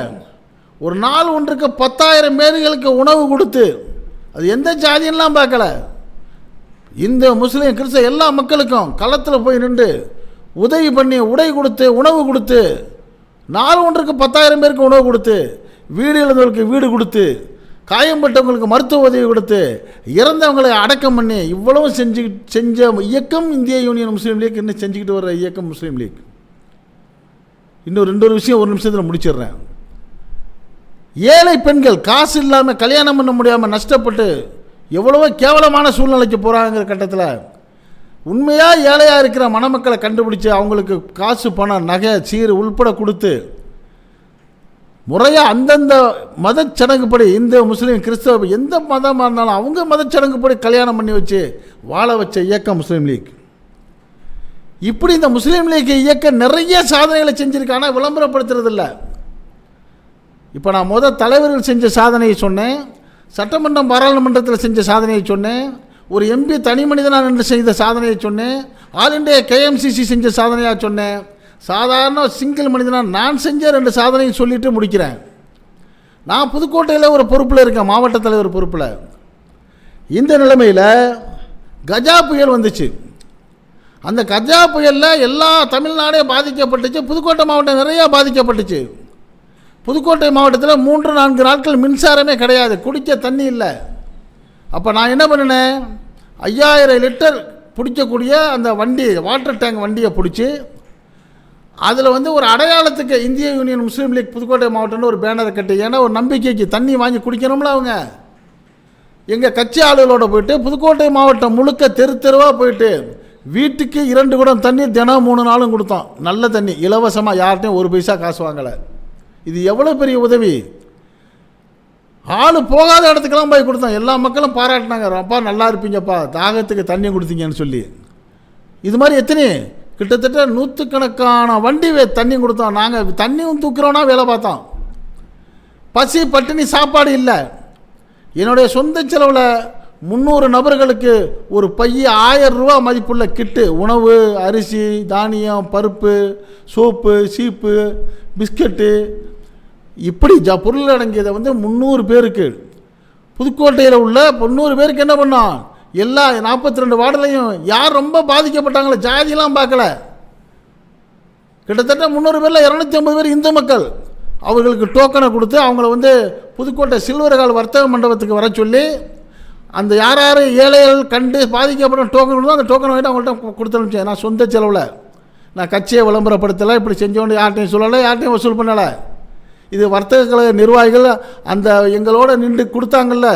ஒரு நாள் ஒன்றுக்கு 10,000 பேர்களுக்கு உணவு கொடுத்து, அது எந்த ஜாதியெல்லாம் பார்க்கல, இந்த முஸ்லீம் கிறிஸ்தவ எல்லா மக்களுக்கும் களத்தில் போய் நின்று உதவி பண்ணி உடை கொடுத்து உணவு கொடுத்து, நாள் ஒன்றுக்கு 10,000 பேருக்கு உணவு கொடுத்து, வீடு இழந்தவர்களுக்கு வீடு கொடுத்து, காயம்பட்டவங்களுக்கு மருத்துவ உதவி கொடுத்து, இறந்தவங்களை அடக்கம் பண்ணி இவ்வளவு செஞ்ச இயக்கம் இந்திய யூனியன் முஸ்லீம் லீக். இன்னும் செஞ்சுக்கிட்டு வர்ற இயக்கம் முஸ்லீம் லீக். இன்னொரு விஷயம் 1 நிமிஷத்தில் முடிச்சிடுறேன். ஏழை பெண்கள் காசு இல்லாமல் கல்யாணம் பண்ண முடியாமல் நஷ்டப்பட்டு எவ்வளவோ கேவலமான சூழ்நிலைக்கு போகிறாங்கிற கட்டத்தில் உண்மையாக ஏழையாக இருக்கிற மணமக்களை கண்டுபிடிச்சி அவங்களுக்கு காசு பணம் நகை சீர் உள்பட கொடுத்து முறையாக அந்தந்த மதச்சடங்குப்படி இந்து முஸ்லீம் கிறிஸ்தவ எந்த மதமாக இருந்தாலும் அவங்க மதச்சடங்குப்படி கல்யாணம் பண்ணி வச்சு வாழ வச்ச இயக்கம் முஸ்லீம் லீக். இப்படி இந்த முஸ்லீம் லீக் இயக்கம் நிறைய சாதனைகளை செஞ்சுருக்கான விளம்பரப்படுத்துறதில்ல. இப்போ நான் தலைவர்கள் செஞ்ச சாதனையை சொன்னேன், சட்டமன்றம் பாராளுமன்றத்தில் செஞ்ச சாதனையை சொன்னேன், ஒரு எம்பி தனி மனிதனாக நின்று செய்த சாதனையை சொன்னேன், ஆல் இண்டியா கேஎம்சிசி செஞ்ச சாதனையாக சொன்னேன். சாதாரண சிங்கிள் மனிதனாக நான் செஞ்ச 2 சாதனையை சொல்லிவிட்டு முடிக்கிறேன். நான் புதுக்கோட்டையில் ஒரு பொறுப்பில் இருக்கேன், மாவட்ட தலைவர் பொறுப்பில். இந்த நிலைமையில் கஜா புயல் வந்துச்சு. அந்த கஜா புயலில் எல்லா தமிழ்நாடே பாதிக்கப்பட்டுச்சு. புதுக்கோட்டை மாவட்டம் நிறையா பாதிக்கப்பட்டுச்சு. புதுக்கோட்டை மாவட்டத்தில் 3-4 நாட்கள் மின்சாரமே கிடையாது, குடிக்க தண்ணி இல்லை. அப்போ நான் என்ன பண்ணினேன், 5000 லிட்டர் பிடிக்கக்கூடிய அந்த வண்டி, வாட்டர் டேங்க் வண்டியை பிடிச்சி அதில் வந்து ஒரு அடையாளத்துக்கு இந்திய யூனியன் முஸ்லீம் லீக் புதுக்கோட்டை மாவட்டம்னு ஒரு பேனரை கட்டி, ஏன்னா ஒரு நம்பிக்கைக்கு தண்ணி வாங்கி குடிக்கணும்ல அவங்க. எங்கள் கட்சி ஆளுகளோடு போயிட்டு புதுக்கோட்டை மாவட்டம் முழுக்க தெரு தெருவாக போயிட்டு வீட்டுக்கு 2 குடம் தண்ணி தினம் 3 நாளும் கொடுத்தோம். நல்ல தண்ணி இலவசமாக, யார்கிட்டையும் 1 பைசா காசு வாங்கலை. இது எவ்வளோ பெரிய உதவி. ஆள் போகாத இடத்துக்கெல்லாம் போய் கொடுத்தோம். எல்லா மக்களும் பாராட்டினாங்க, அப்பா நல்லா இருப்பீங்கப்பா, தாகத்துக்கு தண்ணி கொடுத்தீங்கன்னு சொல்லி. இது மாதிரி எத்தனை கிட்டத்தட்ட 100கணக்கான வண்டி தண்ணி கொடுத்தோம். நாங்கள் தண்ணியும் தூக்குறோன்னா வேலை பார்த்தோம். பசி பட்டினி சாப்பாடு இல்லை. என்னுடைய சொந்த செலவில் 300 நபர்களுக்கு ஒரு பைய 1000 ரூபா மதிப்புள்ள கிட்டு, உணவு, அரிசி, தானியம், பருப்பு, சோப்பு, சீப்பு, பிஸ்கட்டு, இப்படி பொருள் அடங்கியதை வந்து 300 பேருக்கு, புதுக்கோட்டையில் உள்ள 300 பேருக்கு என்ன பண்ணோம், எல்லா 42 வார்டுலையும் யார் ரொம்ப பாதிக்கப்பட்டாங்களோ ஜாதியெல்லாம் பார்க்கல, கிட்டத்தட்ட 300 பேரில் 250 பேர் இந்து மக்கள். அவர்களுக்கு டோக்கனை கொடுத்து அவங்கள வந்து புதுக்கோட்டை சில்வர்கால் வர்த்தக மண்டபத்துக்கு வர சொல்லி, அந்த யார் யார் ஏழைகள் கண்டு பாதிக்கப்பட்ட டோக்கன் கொடுத்தோ அந்த டோக்கனை வாங்கிட்டு அவங்கள்ட்ட கொடுத்து அனுப்பிச்சேன். நான் சொந்த செலவில், நான் கட்சியை விளம்பரப்படுத்தலை, இப்படி செஞ்சோன்னு யார்ட்டையும் சொல்லலை, யார்ட்டையும் வசூல் பண்ணலை. இது வர்த்தக கழக நிர்வாகிகள் அந்த எங்களோட நின்று கொடுத்தாங்கல்ல,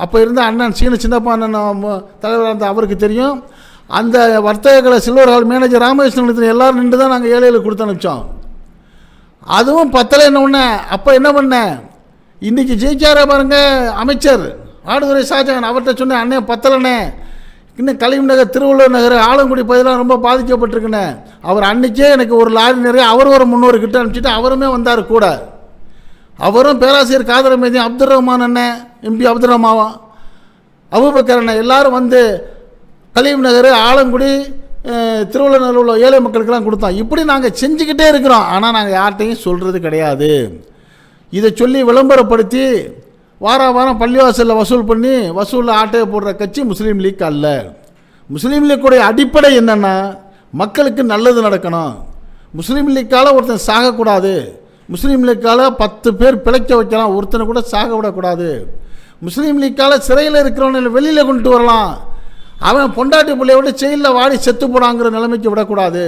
அப்போ இருந்த அண்ணன் சின்னப்பா அண்ணன் தலைவர், அந்த அவருக்கு தெரியும். அந்த வர்த்தக கழக சில்வர் ஹால் மேனேஜர் ராமகிருஷ்ணன் எல்லோரும் நின்று தான் நாங்கள் ஏழைகளுக்கு கொடுத்து அனுப்பிச்சோம். அதுவும் பத்தலை. என்ன ஒன்று அப்போ என்ன பண்ணேன், இன்றைக்கி ஜெயிச்சார பாருங்க அமைச்சர் ஆடுதுறை ஷாஜகான், அவர்கிட்ட சொன்னேன், அண்ணே பத்தலைண்ணே, இன்னும் கலிம் நகர், திருவள்ளுவர் நகர், ஆலங்குடி பகுதியெலாம் ரொம்ப பாதிக்கப்பட்டிருக்குண்ணே. அவர் அன்றைக்கே எனக்கு ஒரு லாரி நிறைய அவர் ஒரு 300 கிட்ட அனுப்பிச்சிட்டு அவருமே வந்தார் கூட. அவரும் பேராசிரியர் காதர் மேதி, அப்துல் ரஹ்மான் அண்ணன், எம்பி அப்துல் ரஹ்மாவா, அபூபக்கர் அண்ணன் எல்லாரும் வந்து கலீம் நகர், ஆலங்குடி, திருவள்ளுவர் உள்ள ஏழை மக்களுக்கெல்லாம் கொடுத்தோம். இப்படி நாங்கள் செஞ்சுக்கிட்டே இருக்கிறோம். ஆனால் நாங்கள் யார்கிட்டையும் சொல்கிறது கிடையாது. இதை சொல்லி விளம்பரப்படுத்தி வாரம் பள்ளிவாசலில் வசூல் பண்ணி வசூலில் ஆட்டையை போடுற கட்சி முஸ்லீம் லீக் அல்ல. முஸ்லீம் லீக்குடைய அடிப்படை என்னென்னா, மக்களுக்கு நல்லது நடக்கணும். முஸ்லீம் லீக்கால் ஒருத்தன் சாகக்கூடாது. முஸ்லீம் லீக்கால் 10 பேர் பிழைக்க வைக்கலாம், ஒருத்தனை கூட சாக விடக்கூடாது. முஸ்லீம் லீக்கால் சிறையில் இருக்கிறவனை வெளியில் கொண்டு வரலாம், அவன் பொண்டாட்டி பிள்ளைய விட்டு செயலில் வாடி செத்து போடாங்கிற நிலைமைக்கு விடக்கூடாது.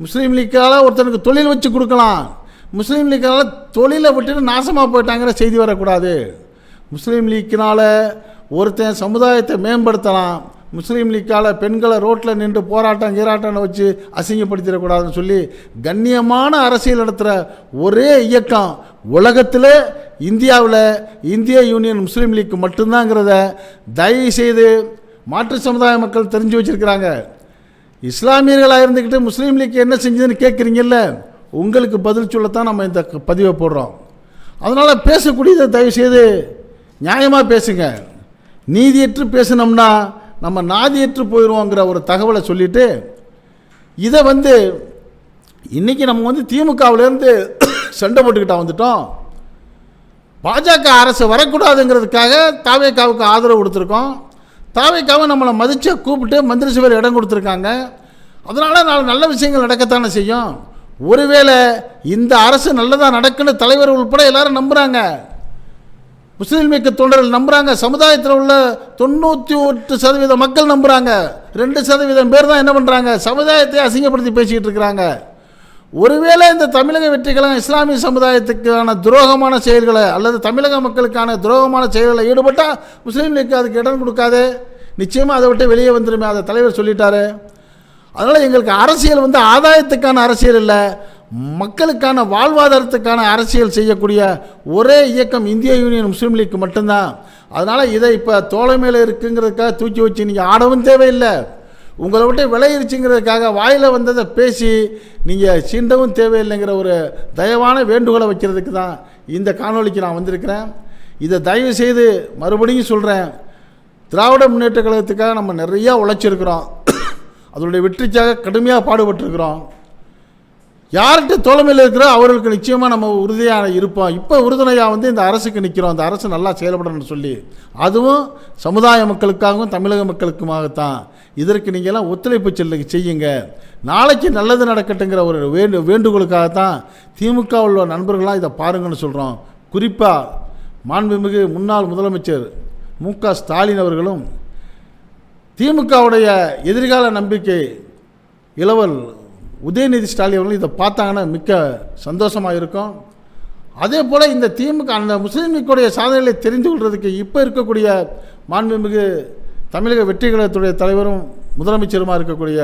முஸ்லீம் லீக்கால் ஒருத்தனுக்கு தொழில் வச்சு கொடுக்கலாம், முஸ்லீம் லீக்கால் தொழிலை விட்டுட்டு நாசமாக போயிட்டாங்கிற செய்தி வரக்கூடாது. முஸ்லீம் லீக்கினால் ஒருத்தன் சமுதாயத்தை மேம்படுத்தலாம், முஸ்லீம் லீக்கால் பெண்களை ரோட்டில் நின்று போராட்டம் வச்சு அசிங்கப்படுத்திடக்கூடாதுன்னு சொல்லி கண்ணியமான அரசியல் நடத்துகிற ஒரே இயக்கம் உலகத்தில் இந்தியாவில் இந்திய யூனியன் முஸ்லீம் லீக் மட்டும்தாங்கிறத தயவு செய்து மாற்று சமுதாய மக்கள் தெரிஞ்சு வச்சுருக்கிறாங்க. இஸ்லாமியர்களாக இருந்துக்கிட்டு முஸ்லீம் லீக் என்ன செஞ்சதுன்னு கேட்குறீங்கல்ல, உங்களுக்கு பதில் சொல்லத்தான் நம்ம இந்த பதிவை போடுறோம். அதனால் பேசக்கூடியதை தயவுசெய்து நியாயமாக பேசுங்க. நீதியற்று பேசினோம்னா நம்ம நாதியற்று போயிடுவோங்கிற ஒரு தகவலை சொல்லிவிட்டு, இதை வந்து இன்றைக்கி நம்ம வந்து திமுகவிலேருந்து சண்டை போட்டுக்கிட்டா வந்துட்டோம். பாஜக அரசு வரக்கூடாதுங்கிறதுக்காக தாவேகாவுக்கு ஆதரவு கொடுத்துருக்கோம். தாவேகாவை நம்மளை மதித்து கூப்பிட்டு மந்திரி சபையில் இடம் கொடுத்துருக்காங்க. அதனால் நல்ல விஷயங்கள் நடக்கத்தானே செய்யும். ஒருவேளை இந்த அரசு நல்லதாக நடக்குன்னு தலைவர் உள்பட எல்லாரும் நம்புகிறாங்க, முஸ்லீம் லீக் தொண்டர்கள் நம்புகிறாங்க, சமுதாயத்தில் உள்ள 98% மக்கள் நம்புகிறாங்க. 2% பேர் தான் என்ன பண்ணுறாங்க, சமுதாயத்தை அசிங்கப்படுத்தி பேசிக்கிட்டு இருக்கிறாங்க. ஒருவேளை இந்த தமிழக வெற்றிக்கழகம் இஸ்லாமிய சமுதாயத்துக்கான துரோகமான செயல்களை அல்லது தமிழக மக்களுக்கான துரோகமான செயல்களை ஈடுபட்டால் முஸ்லீம் லீக் அதுக்கு இடம் கொடுக்காது, நிச்சயமாக அதை விட்டு வெளியே வந்துடுமே, அதை தலைவர் சொல்லிட்டாரு. அதனால் எங்களுக்கு அரசியல் வந்து ஆதாயத்துக்கான அரசியல் இல்லை, மக்களுக்கான வாழ்வாதாரத்துக்கான அரசியல் செய்யக்கூடிய ஒரே இயக்கம் இந்திய யூனியன் முஸ்லீம் லீக் மட்டும்தான். அதனால் இதை இப்போ தோளை மேலே இருக்குங்கிறதுக்காக தூக்கி வச்சு நீங்கள் ஆடவும் தேவையில்லை, உங்களை விட்டு விளையிருச்சுங்கிறதுக்காக வாயில் வந்ததை பேசி நீங்கள் சீண்டவும் தேவையில்லைங்கிற ஒரு தயவான வேண்டுகோளை வைக்கிறதுக்கு தான் இந்த காணொலிக்கு நான் வந்திருக்கிறேன். இதை தயவு செய்து மறுபடியும் சொல்கிறேன், திராவிட முன்னேற்ற கழகத்துக்காக நம்ம நிறையா உழைச்சிருக்கிறோம், அதனுடைய வெற்றிக்காக கடுமையாக பாடுபட்டிருக்கிறோம். யார்கிட்ட தோழமையில் இருக்கிறோ அவர்களுக்கு நிச்சயமாக நம்ம உறுதியாக இருப்போம். இப்போ உறுதுணையாக வந்து இந்த அரசுக்கு நிற்கிறோம், அந்த அரசு நல்லா செயல்படணும்னு சொல்லி, அதுவும் சமுதாய மக்களுக்காகவும் தமிழக மக்களுக்குமாகத்தான். இதற்கு நீங்கள்லாம் ஒத்துழைப்பு செய்யுங்க. நாளைக்கு நல்லது நடக்கட்டுங்கிற ஒரு வேண்டுகோளுக்காகத்தான் திமுக உள்ள நண்பர்களாக இதை பாருங்கன்னு சொல்கிறோம். குறிப்பாக மாண்புமிகு முன்னாள் முதலமைச்சர் மு.க. ஸ்டாலின் அவர்களும் திமுகவுடைய எதிர்கால நம்பிக்கை இளவல் உதயநிதி ஸ்டாலின் அவர்களும் இதை பார்த்தாங்கன்னா மிக்க சந்தோஷமாக இருக்கும். அதே போல் இந்த திமுக அந்த முஸ்லீம் லீக்குடைய சாதனைகளை தெரிந்து கொள்வதற்கு இப்போ இருக்கக்கூடிய மாண்புமிகு தமிழக வெற்றி கழகத்துடைய தலைவரும் முதலமைச்சருமாக இருக்கக்கூடிய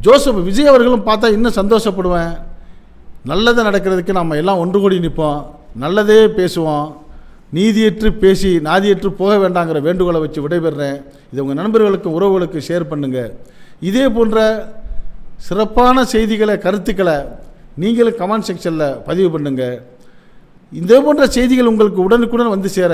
ஜோசப் விஜய் அவர்களும் பார்த்தா இன்னும் சந்தோஷப்படுவேன். நல்லது நடக்கிறதுக்கு நம்ம எல்லாம் ஒன்று கூடி நிற்போம், நல்லதே பேசுவோம், நீதியற்று பேசி நாதியற்று போக வேண்டாங்கிற வேண்டுகோளை வச்சு விடைபெறுறேன். இது உங்கள் நண்பர்களுக்கும் உறவுகளுக்கும் ஷேர் பண்ணுங்கள். இதே போன்ற சிறப்பான செய்திகளை கருத்துக்களை நீங்களும் கமெண்ட் செக்ஷனில் பதிவு பண்ணுங்கள். இதே போன்ற செய்திகள் உங்களுக்கு உடனுக்குடன் வந்து சேர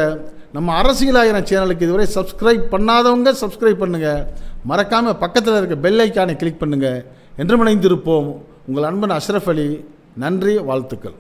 நம்ம அரசியலாயிரம் சேனலுக்கு இதுவரை சப்ஸ்கிரைப் பண்ணாதவங்க சப்ஸ்கிரைப் பண்ணுங்கள். மறக்காமல் பக்கத்தில் இருக்க பெல் ஐக்கானை கிளிக் பண்ணுங்கள். என்றும் இணைந்திருப்போம். உங்கள் அன்பன் அஷ்ரஃப் அலி. நன்றி, வாழ்த்துக்கள்.